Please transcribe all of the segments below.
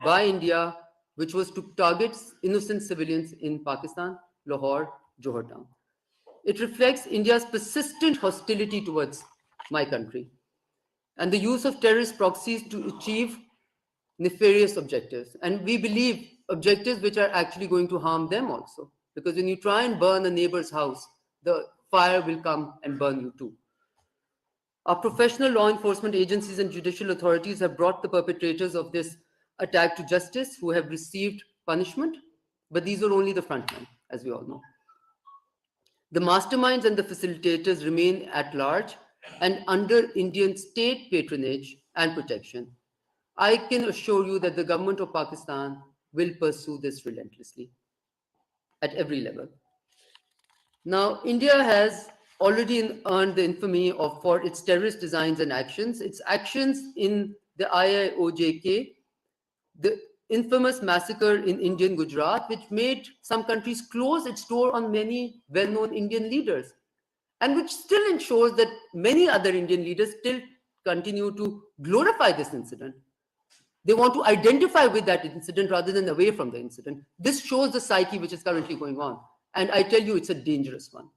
by India, which was to target innocent civilians in Pakistan, Lahore, Johor Town. It reflects India's persistent hostility towards my country and the use of terrorist proxies to achieve nefarious objectives. And we believe objectives which are actually going to harm them also. Because when you try and burn a neighbor's house, the fire will come and burn you too. Our professional law enforcement agencies and judicial authorities have brought the perpetrators of this attack to justice who have received punishment, but these are only the frontmen, as we all know. The masterminds and the facilitators remain at large and under Indian state patronage and protection. I can assure you that the government of Pakistan will pursue this relentlessly at every level. Now, India has already earned the infamy of for its terrorist designs and actions. Its actions in the IIOJK, the infamous massacre in Indian Gujarat, which made some countries close its door on many well-known Indian leaders, and which still ensures that many other Indian leaders still continue to glorify this incident. They want to identify with that incident rather than away from the incident. This shows the psyche which is currently going on. And I tell you, it's a dangerous one.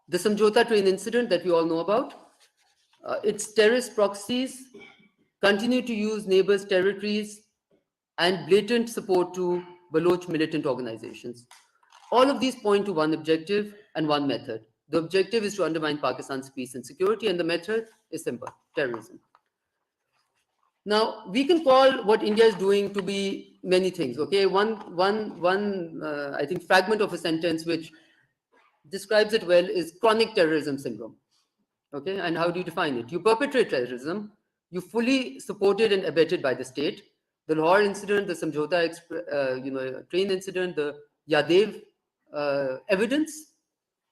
The Samjhota train incident that we all know about, its terrorist proxies continue to use neighbors' territories and blatant support to Baloch militant organizations. All of these point to one objective and one method. The objective is to undermine Pakistan's peace and security, and the method is simple: terrorism. Now, we can call what India is doing to be many things, okay? I think, fragment of a sentence which describes it well is chronic terrorism syndrome, okay? And how do you define it? You perpetrate terrorism, you fully supported and abetted by the state. The Lahore incident, the Samjhota train incident, the Yadev evidence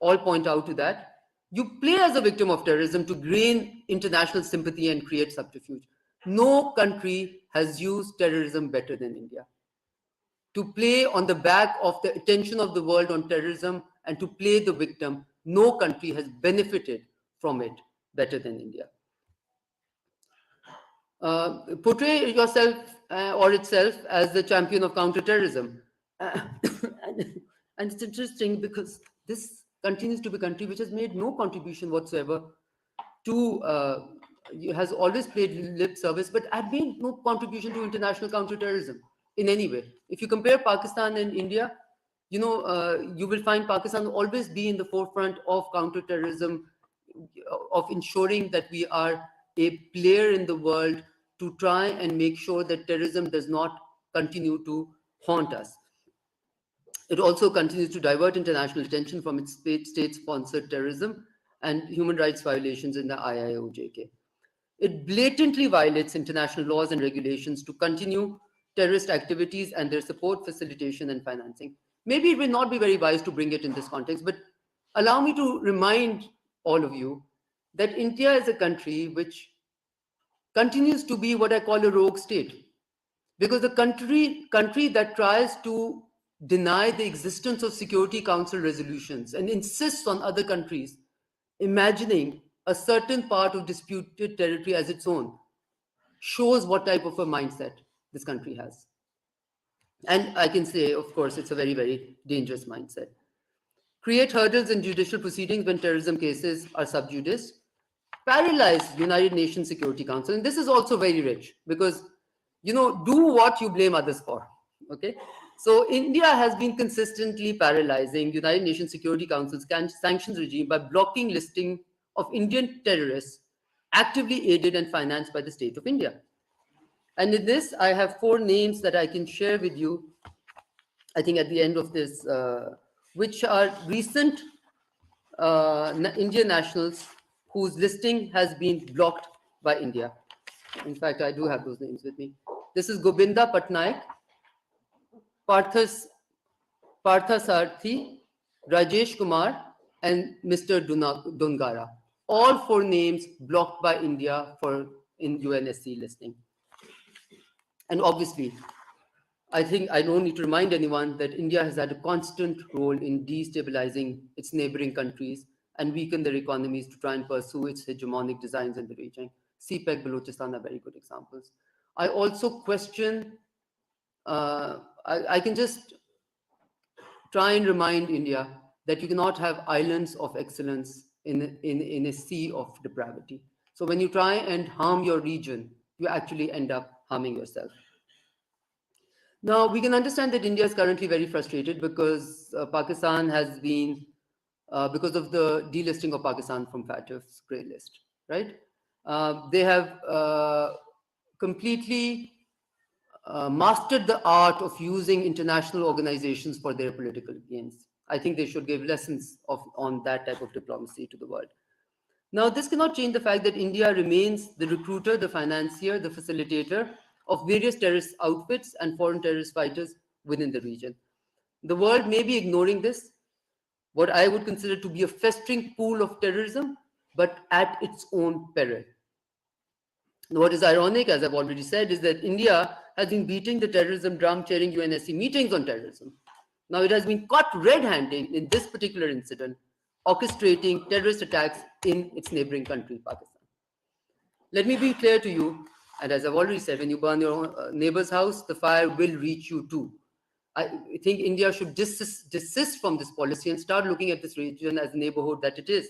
all point out to that. You play as a victim of terrorism to gain international sympathy and create subterfuge. No country has used terrorism better than India. To play on the back of the attention of the world on terrorism and to play the victim, no country has benefited from it better than India. Portray yourself or itself as the champion of counterterrorism. And it's interesting because this continues to be a country which has made no contribution whatsoever to has always played lip service, but had made no contribution to international counterterrorism in any way. If you compare Pakistan and India, you will find Pakistan always be in the forefront of counterterrorism, of ensuring that we are a player in the world to try and make sure that terrorism does not continue to haunt us. It also continues to divert international attention from its state-sponsored terrorism and human rights violations in the IIOJK. It blatantly violates international laws and regulations to continue terrorist activities and their support, facilitation, and financing. Maybe it will not be very wise to bring it in this context, but allow me to remind all of you that India is a country which continues to be what I call a rogue state. Because the country that tries to deny the existence of Security Council resolutions and insists on other countries imagining a certain part of disputed territory as its own shows what type of a mindset this country has. And I can say, of course, it's a very, very dangerous mindset. Create hurdles in judicial proceedings when terrorism cases are sub judice. Paralyze United Nations Security Council. And this is also very rich because, do what you blame others for. Okay. So India has been consistently paralyzing United Nations Security Council's sanctions regime by blocking listing of Indian terrorists actively aided and financed by the state of India. And in this, I have 4 names that I can share with you, I think at the end of this, which are recent Indian nationals whose listing has been blocked by India. In fact, I do have those names with me. This is Gobinda Patnaik, Parthasarthi, Rajesh Kumar, and Mr. Dungara. All 4 names blocked by India in UNSC listing. And obviously, I think I don't need to remind anyone that India has had a constant role in destabilizing its neighboring countries and weaken their economies to try and pursue its hegemonic designs in the region. CPEC, Balochistan are very good examples. I also question, I can just try and remind India that you cannot have islands of excellence in a sea of depravity. So when you try and harm your region, you actually end up harming yourself. Now, we can understand that India is currently very frustrated because Pakistan has been, because of the delisting of Pakistan from FATF's grey list, right? They have completely mastered the art of using international organizations for their political gains. I think they should give lessons on that type of diplomacy to the world. Now, this cannot change the fact that India remains the recruiter, the financier, the facilitator of various terrorist outfits and foreign terrorist fighters within the region. The world may be ignoring this, what I would consider to be a festering pool of terrorism, but at its own peril. What is ironic, as I've already said, is that India has been beating the terrorism drum, chairing UNSC meetings on terrorism. Now it has been caught red-handed in this particular incident, orchestrating terrorist attacks in its neighboring country, Pakistan. Let me be clear to you, and as I've already said, when you burn your own, neighbor's house, the fire will reach you too. I think India should desist from this policy and start looking at this region as a neighborhood that it is.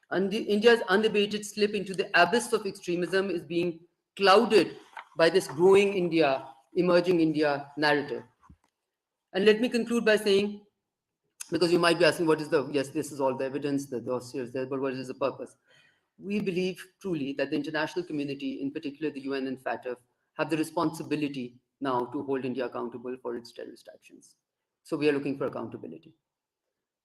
And India's unabated slip into the abyss of extremism is being clouded by this growing India, emerging India narrative. And let me conclude by saying, because you might be asking, what is the, yes, this is all the evidence, the dossier is there, but what is the purpose? We believe truly that the international community, in particular the UN and FATF, have the responsibility now to hold India accountable for its terrorist actions. So we are looking for accountability.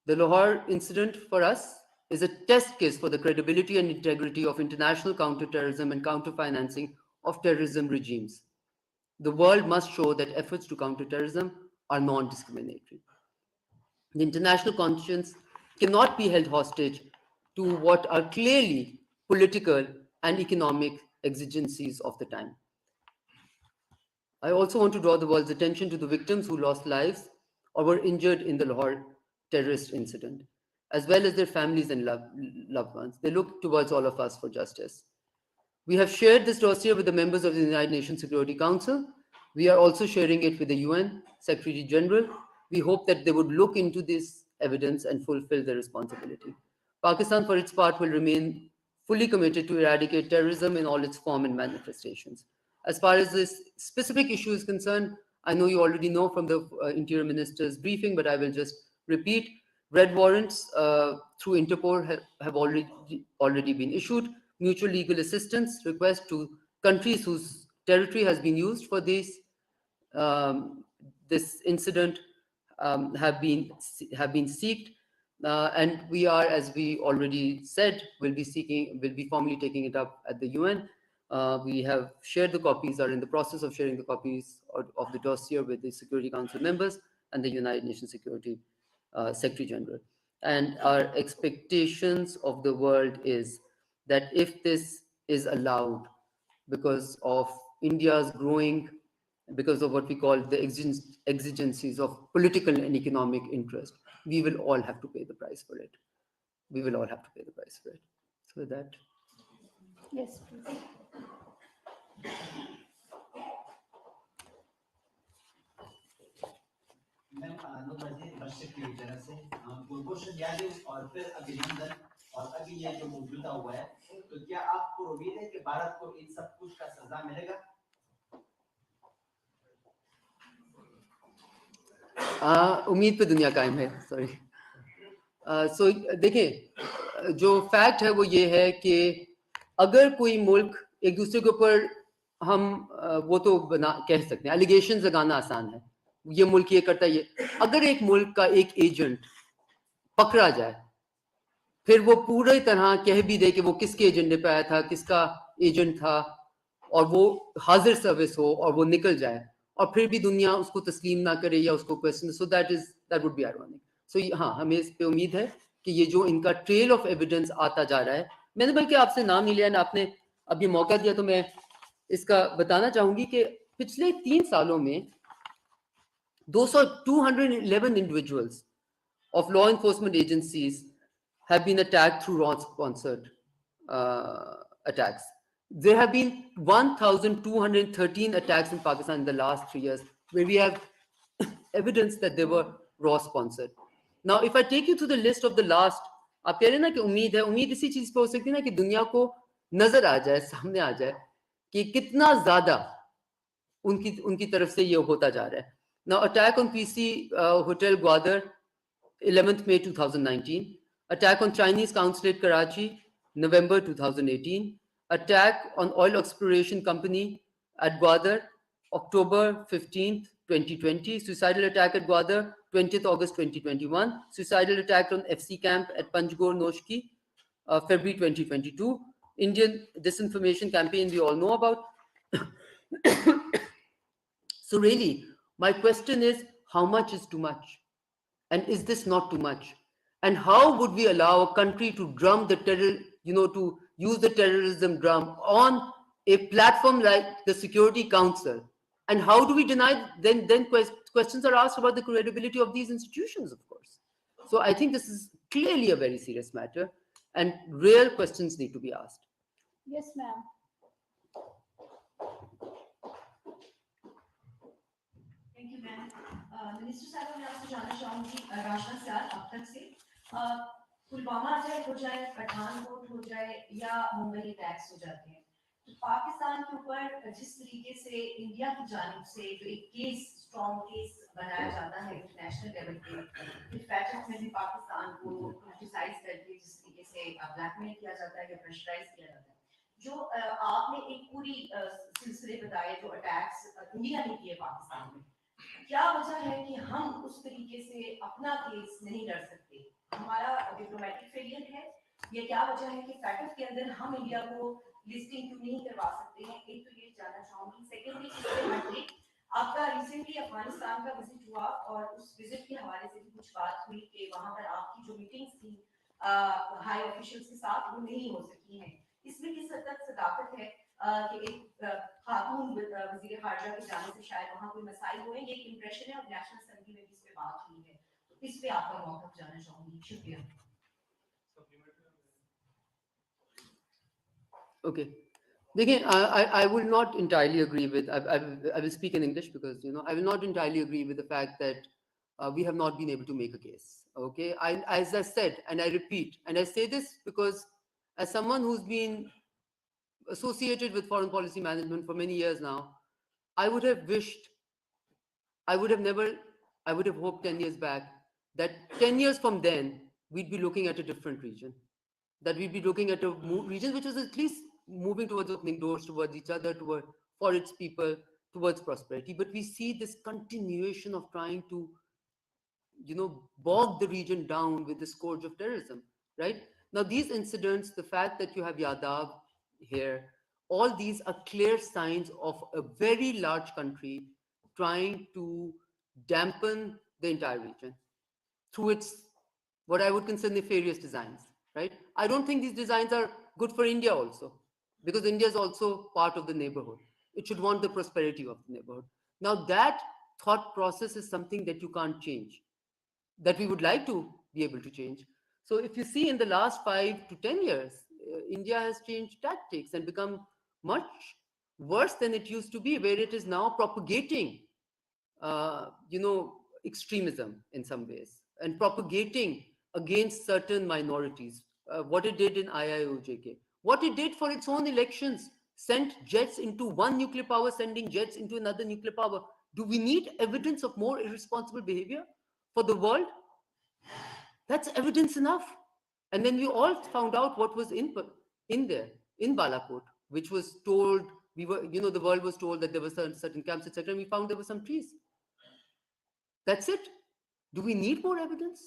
The Lahore incident for us is a test case for the credibility and integrity of international counterterrorism and counter-financing of terrorism regimes. The world must show that efforts to counter terrorism are non-discriminatory. The international conscience cannot be held hostage to what are clearly political and economic exigencies of the time. I also want to draw the world's attention to the victims who lost lives or were injured in the Lahore terrorist incident, as well as their families and loved ones. They look towards all of us for justice. We have shared this dossier with the members of the United Nations Security Council. We are also sharing it with the UN Secretary General. We hope that they would look into this evidence and fulfill their responsibility. Pakistan, for its part, will remain fully committed to eradicate terrorism in all its form and manifestations. As far as this specific issue is concerned, I know you already know from the Interior Minister's briefing, but I will just repeat. Red warrants through Interpol have already been issued. Mutual legal assistance requests to countries whose territory has been used for this incident have been sought, and we are, as we already said, will be formally taking it up at the UN. We have shared the copies, are in the process of sharing the copies of the dossier with the Security Council members and the United Nations Security Secretary General. And our expectations of the world is that if this is allowed, because of India's growing, because of what we call the exigencies of political and economic interest, we will all have to pay the price for it. We will all have to pay the price for it. So with that. Yes, please. Ma'am अनुमति बशक की तरफ से कुलभूषण यादव और फिर अभिनंदन और अभी ये जो मौजूदा हुआ है, तो क्या आपको उम्मीद है कि भारत को इन सब कुछ का सजा मिलेगा? उम्मीद पे दुनिया कायम है, सॉरी। सो देखिए, जो फैक्ट है वो ये है कि अगर कोई मुल्क एक दूसरे के ऊपर हम वो तो कह सकते हैं, एलिगेशन लगाना आसान है, ये मुल्क ये करता है, ये अगर एक मुल्क का एक एजेंट पकड़ा जाए, फिर वो पूरी तरह कह भी दे कि वो किसके एजेंडे पे आया था, किसका एजेंट था, और वो हाजिर सर्विस हो और वो निकल जाए, और फिर भी दुनिया उसको तस्लीम ना करे या उसको question, so that would be ironic. So हाँ, हमें इस पे उम्मीद है कि ये जो इनका ट्रेल ऑफ एविडेंस आता जा रहा है, मैंने बल्कि आपसे नाम नहीं लिया ना, आपने अब ये मौका दिया, तो मैं इसका बताना चाहूंगी कि पिछले 3 सालों में 211 individuals of law enforcement agencies have been attacked through Iran-sponsored attacks. There have been 1,213 attacks in Pakistan in the last 3 years, where we have evidence that they were raw sponsored. Now, if I take you to the list of the last, आप कह रहे हैं ना कि उम्मीद इसी चीज पे हो सकती है ना कि दुनिया को नजर आ जाए, सामने आ जाए कि कितना ज्यादा उनकी तरफ से ये होता जा रहा है. Now, attack on PC Hotel Gwadar, 11th May 2019. Attack on Chinese consulate Karachi, November 2018. Attack on oil exploration company at Gwadar, October 15th, 2020. Suicidal attack at Gwadar, 20th August 2021. Suicidal attack on FC camp at Panjgor Noshki, February 2022. Indian disinformation campaign we all know about. So really, my question is, how much is too much? And is this not too much? And how would we allow a country to drum the terror, to use the terrorism drum on a platform like the Security Council? And how do we deny, then questions are asked about the credibility of these institutions, of course. So I think this is clearly a very serious matter, and real questions need to be asked. Yes, ma'am. Thank you, ma'am. Minister साहब मैं आपसे जानना चाहूंगी राजनाथ साहब अब तक से Pulwama attack हो जाए, पठानकोट हो जाए या मुंबई अटैक्स हो जाते हैं, तो पाकिस्तान के ऊपर जिस तरीके से इंडिया की जानिब से जो एक केस स्ट्रॉन्ग केस बनाया जाता है इंटरनेशनल लेवल पे, डिफेक्ट में भी पाकिस्तान को क्रिटिसाइज करके जिस तरीके से ब्लैकमेल किया जाता है या प्रेशराइज किया जाता है, जो आपने एक पूरी सिलसिले बताए जो अटैक्स इंडिया ने किए पाकिस्तान में, क्या वजह है कि हम उस तरीके से अपना केस नहीं लड़ सकते? हमारा डिप्लोमेटिक फेलियर है या क्या वजह है कि फैक्ट के अंदर हम इंडिया को लिस्टिंग क्यों नहीं करवा सकते हैं? एक तो ये जानना चाहूंगी. सेकेंडली, इसके मंत्री आपका रिसेंटली अफगानिस्तान का विजिट हुआ और उस विजिट के हवाले से भी कुछ बात हुई कि वहां पर आपकी जो मीटिंग्स थी हाई ऑफिशियल्स के साथ वो नहीं हो सकी हैं. इसमें किस हद तक सदाकत है कि एक खातून वजीर खारजा के जाने से शायद वहां कोई मसाइल हुए? ये एक इंप्रेशन है और नेशनल असेंबली में भी इस पे बात हुई है, तो इस पे आपका मौक़िफ़ जानना चाहूंगी. शुक्रिया. Okay. Again, I will not entirely agree with, I will speak in English because, I will not entirely agree with the fact that we have not been able to make a case. Okay. As I said, and I repeat, and I say this because as someone who's been associated with foreign policy management for many years now, I would have wished, I would have hoped 10 years back that 10 years from then, we'd be looking at a different region, that we'd be looking at a region which was at least moving towards opening doors towards each other, for its people, towards prosperity. But we see this continuation of trying to, bog the region down with the scourge of terrorism, right? Now, these incidents, the fact that you have Yadav here, all these are clear signs of a very large country trying to dampen the entire region through its, what I would consider nefarious designs, right? I don't think these designs are good for India also, because India is also part of the neighborhood. It should want the prosperity of the neighborhood. Now, that thought process is something that you can't change, that we would like to be able to change. So if you see in the last 5 to 10 years, India has changed tactics and become much worse than it used to be, where it is now propagating, extremism in some ways and propagating against certain minorities. What it did in IIOJK, what it did for its own elections, sent jets into one nuclear power, sending jets into another nuclear power. Do we need evidence of more irresponsible behavior for the world? That's evidence enough. And then we all found out what was in there, in Balakot, which was told, the world was told that there were certain camps, etc. And we found there were some trees. That's it. Do we need more evidence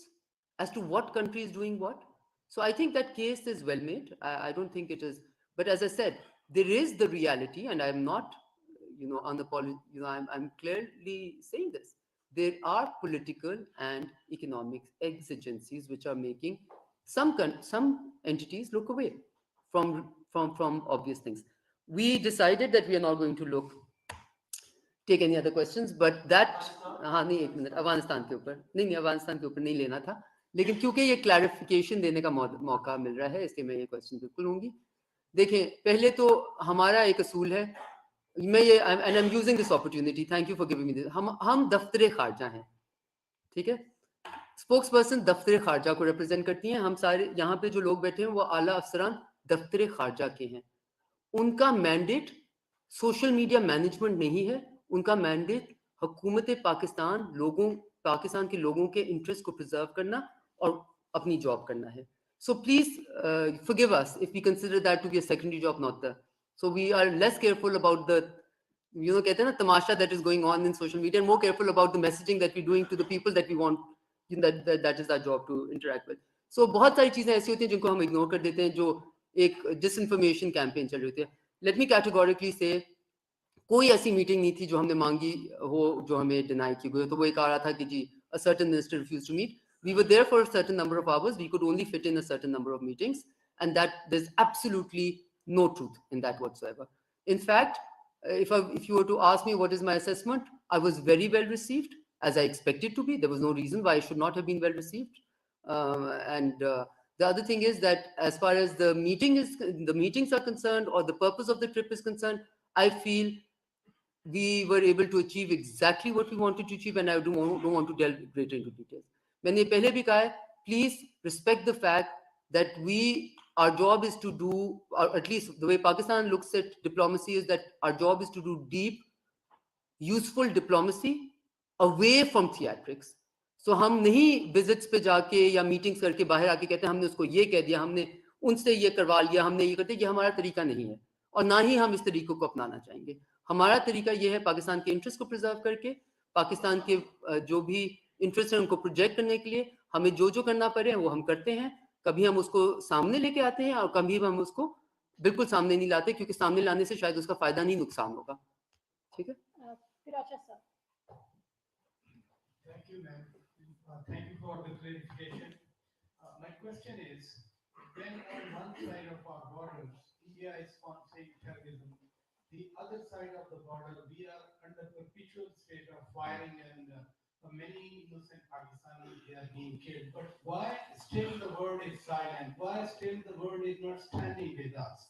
as to what country is doing what? So I think that case is well made. I don't think it is. But as I said, there is the reality, and I'm not, I'm clearly saying this. There are political and economic exigencies which are making some entities look away from obvious things. We decided that we are not going to take any other questions, but that, हाँ नहीं, एक minute, Afghanistan के ऊपर नहीं, अफगानिस्तान के ऊपर नहीं लेना था, लेकिन क्योंकि ये क्लैरिफिकेशन देने का मौका मिल रहा है, इसलिए मैं ये क्वेश्चन बिल्कुल लूंगी. देखें, पहले तो हमारा एक असूल है, मैं ये and I am using this opportunity, thank you for giving me this, हम दफ्तर खारजा हैं, ठीक है, स्पोक्स पर्सन दफ्तर खारजा को रिप्रेजेंट करती हैं। हम सारे यहाँ पे जो लोग बैठे हैं वो आला अफसरान दफ्तर खारजा के हैं। उनका मैंडेट सोशल मीडिया मैनेजमेंट नहीं है, उनका मैंडेट हुकूमत पाकिस्तान के लोगों के इंटरेस्ट को प्रिजर्व करना और अपनी जॉब करना है। So please forgive us if we consider that to be a secondary job, not the. So we are less careful about the, कहते हैं ना तमाशा that is going on in social media, and more careful about the messaging that we're doing to the people that we want, that is our job to interact with. So बहुत सारी चीजें ऐसी होती हैं जिनको हम इग्नोर कर देते हैं, जो एक डिसइंफॉर्मेशन कैंपेन चल रही होती है। लेट मी कैटेगोरिकली से, कोई ऐसी मीटिंग नहीं थी जो हमने मांगी हो जो हमें डिनाई की गई। तो वो एक आ रहा था कि जी a certain minister refused to meet. We were there for a certain number of hours. We could only fit in a certain number of meetings, and that there's absolutely no truth in that whatsoever. In fact, if you were to ask me what is my assessment, I was very well received, as I expected to be. There was no reason why I should not have been well received. The other thing is that as far as the meetings are concerned, or the purpose of the trip is concerned, I feel we were able to achieve exactly what we wanted to achieve, and I don't want to delve greater into details. मैंने पहले भी कहा है, please respect the fact that our job is to do, or at least the way Pakistan looks at diplomacy is that our job is to do deep, useful diplomacy away from theatrics. So हम नहीं visits पे जाके या meetings करके बाहर आके कहते हैं हमने उसको ये कह दिया, हमने उनसे ये करवा लिया, हमने ये करते, ये हमारा तरीका नहीं है, और ना ही हम इस तरीकों को अपनाना चाहेंगे। हमारा तरीका ये है पाकिस्तान के इंटरेस्ट को प्रिजर्व करके, पाकिस्तान के जो भी इंटरेस्ट है उनको प्रोजेक्ट करने के लिए हमें जो करना पड़े वो हम करते हैं। कभी हम उसको सामने लेके आते हैं और कभी हम उसको बिल्कुल सामने नहीं लाते, क्योंकि सामने लाने से शायद उसका फायदा नहीं नुकसान होगा। ठीक है, Thank you, ma'am. Thank you for the clarification. My question is, when on one side of our borders, India is sponsoring terrorism, the other side of the border, we are under perpetual state of firing, and many innocent Pakistanis they are being killed. But why still the world is silent? Why still the world is not standing with us?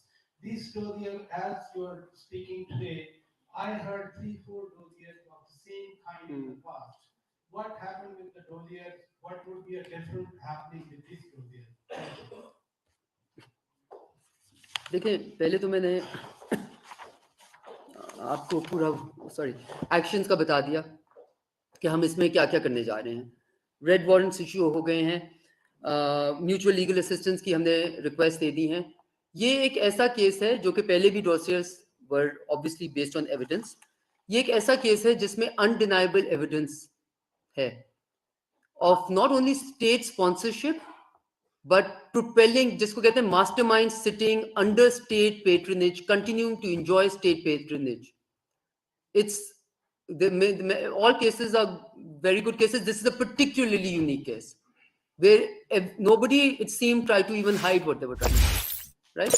This dossier, as you are speaking today, I heard 3-4 dossiers of the same kind in the past. What happened with the dossier? What would be a different happening with this dossier? देखिए, पहले तो मैंने आपको पूरा actions का बता दिया कि हम इसमें क्या क्या करने जा रहे हैं। रेड वारंट्स इशू हो गए हैं, म्यूचुअल लीगल असिस्टेंस की हमने रिक्वेस्ट दे दी हैं। ये एक ऐसा केस है जो कि पहले भी dossiers were obviously based on evidence. ये एक ऐसा केस है जिसमें अनडिनाइबल एविडेंस है of not only state sponsorship but propelling, जिसको कहते हैं mastermind sitting under state patronage, continuing to enjoy state patronage. It's all cases are very good cases. This is a particularly unique case where nobody, it seemed, tried to even hide what they were trying to do, right?